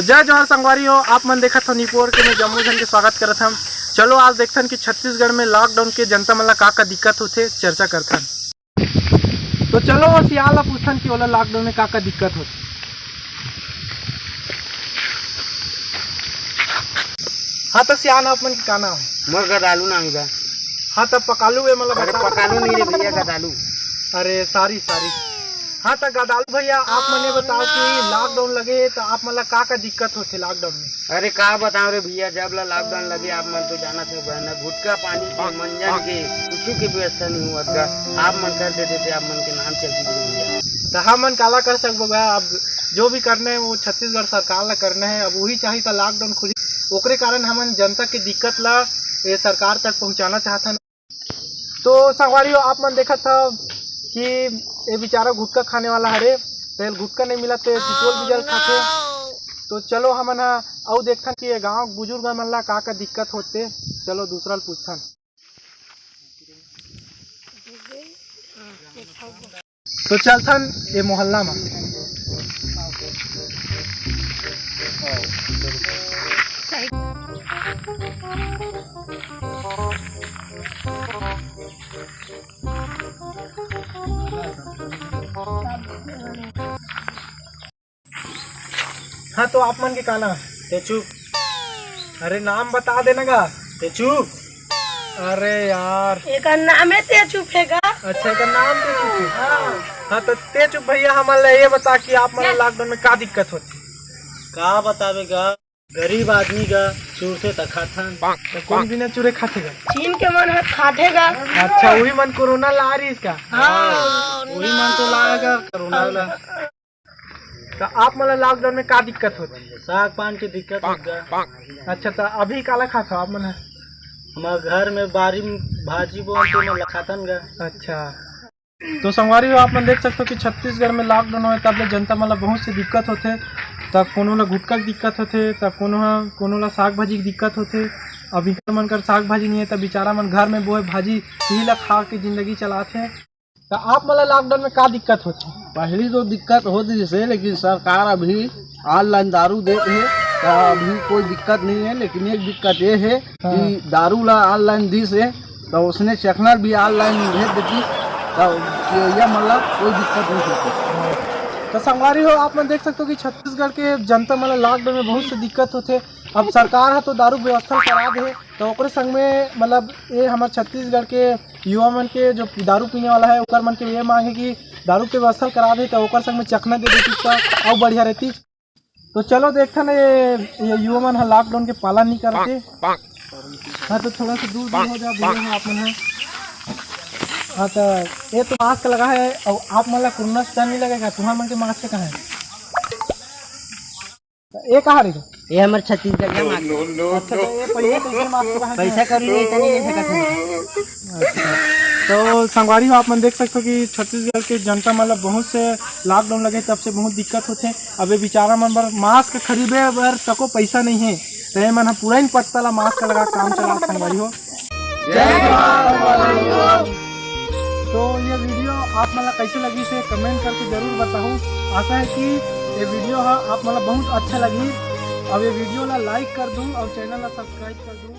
जय जवाहर संगवारी हो, आप मन देखत हो निपोर के मैं जम्मू जन के स्वागत करत हम। चलो आज देखथन कि छत्तीसगढ़ में लॉकडाउन के जनता मन ला का दिक्कत होथे, चर्चा करथन। तो चलो वो सियाल ला पूछथन कि ओला लॉकडाउन में का दिक्कत होथे। हाँ तो सियान आप मन का नाम मोर गदालू नाम बा। हाँ तब पकालू है मतलब अरे पकालू नहीं रे भैया, गदालू। अरे सारी हाँ तो गदालू भैया आप मने बताओ कि लॉकडाउन लगे तो आप मतलब का दिक्कत होते लॉकडाउन में। अरे का बताओ रे भैया, जब ला लॉकडाउन लगे आप मन तो जाना थे बहना, गुटका पानी के मंजन के कुछ की व्यवस्था नहीं हुआ था। आप मन कर देते थे, आप मन के नाम चल भैया। तो हम मन काला कर सकते भैया, अब जो भी करना है वो छत्तीसगढ़ सरकार ला करना है। अब वही चाहिए था लॉकडाउन खुली, ओकरे कारण हम जनता की दिक्कत ला ये सरकार तक पहुँचाना चाहता। तो संगवारी आप मन देखा था कि ये बेचारा गुटखा खाने वाला हरे, पहले गुटखा नहीं मिला तो चिचोल भी जल खाते। तो चलो हमन और देखथन कि ये गाँव बुजुर्ग मन ला का दिक्कत होते। चलो दूसरा पूछथन। तो चलथन ये मोहल्ला में। हाँ तो आप मन के का नाम? तेचू। अरे नाम बता देना गा। तेचू। अरे यार एक नाम है तेचू फेगा। अच्छा एक नाम तेचू। हाँ तो तेचू भैया हमारे ये बता कि आप मन लॉकडाउन में का दिक्कत होती? का बतावेगा, गरीब आदमी का चूर से खाथन। तो कौन बिना चूरे खातेगा? चीन के मन है खाटेगा। अच्छा वही मन कोरोना ला रही इसका। वही मन तो लाएगा कोरोना ला। तो आप मतलब लॉकडाउन में का दिक्कत होती? साग पान की दिक्कत होगा। अच्छा तो अभी काला खाता आप मन? हमारे घर में बारी भाजी बोलते मैं खातन गा। अच्छा तो संगवारी हो आप मन देख सकते हो कि छत्तीसगढ़ में लॉकडाउन हो तब जनता मतलब बहुत से दिक्कत होते। तब कोनो ला गुटखा की दिक्कत होते, तब कोनो ला साग भाजी की दिक्कत होते। अभी मन कर साग भाजी नहीं है तब बेचारा मन घर में बोए भाजी यही ला खा के जिंदगी चलाते। तो आप मतलब लॉकडाउन में का दिक्कत होती? पहली तो दिक्कत होती जैसे, लेकिन सरकार अभी ऑनलाइन दारू देते है तो अभी कोई दिक्कत नहीं है। लेकिन एक दिक्कत ये है कि दारू ला ऑनलाइन दी से तो उसने चखना भी ऑनलाइन भेज देती तो यह मतलब कोई दिक्कत नहीं होती। तो संगवारी हो आप मन देख सकते हो कि छत्तीसगढ़ के जनता मतलब लॉकडाउन में बहुत से दिक्कत होते। अब सरकार है तो दारू व्यवस्था करा दे तो ओकरे संग में मतलब ये हमारे छत्तीसगढ़ के युवा मन के जो दारू पीने वाला है ओकर मन के ये मांग है कि दारू के व्यवस्था करा दे तो ओकर संग में चखना दे देती तो और बढ़िया रहती। तो चलो देखते ना ये युवा मन लॉकडाउन के पालन नहीं करते। हाँ तो थोड़ा सा दूर हो जाओ भैया आप मन। हाँ तो ये तो मास्क लगा है और आप मतलब कोरोना से नहीं लगेगा तुम्हारे मन के मास्क कहाँ है? ये कहाँ रही? ये हमारे छत्तीसगढ़ का अच्छा तो ये पैसा कर नहीं अच्छा तो संगवारी हो आप मन देख सकते हो कि छत्तीसगढ़ के जनता मतलब बहुत से लॉकडाउन लगे तब से बहुत दिक्कत होते। अब ये बेचारा मन बर मास्क खरीदे बर तको पैसा नहीं है तो ये मन पूरा ही पटता मास्क लगा काम चला। संगवारी हो तो ये वीडियो आप मतलब कैसे लगी से कमेंट करके जरूर बताओ। आशा है कि ये वीडियो आप मतलब बहुत अच्छा लगी। अब ये वीडियो ला लाइक कर दूँ और चैनल ला सब्सक्राइब कर दूँ।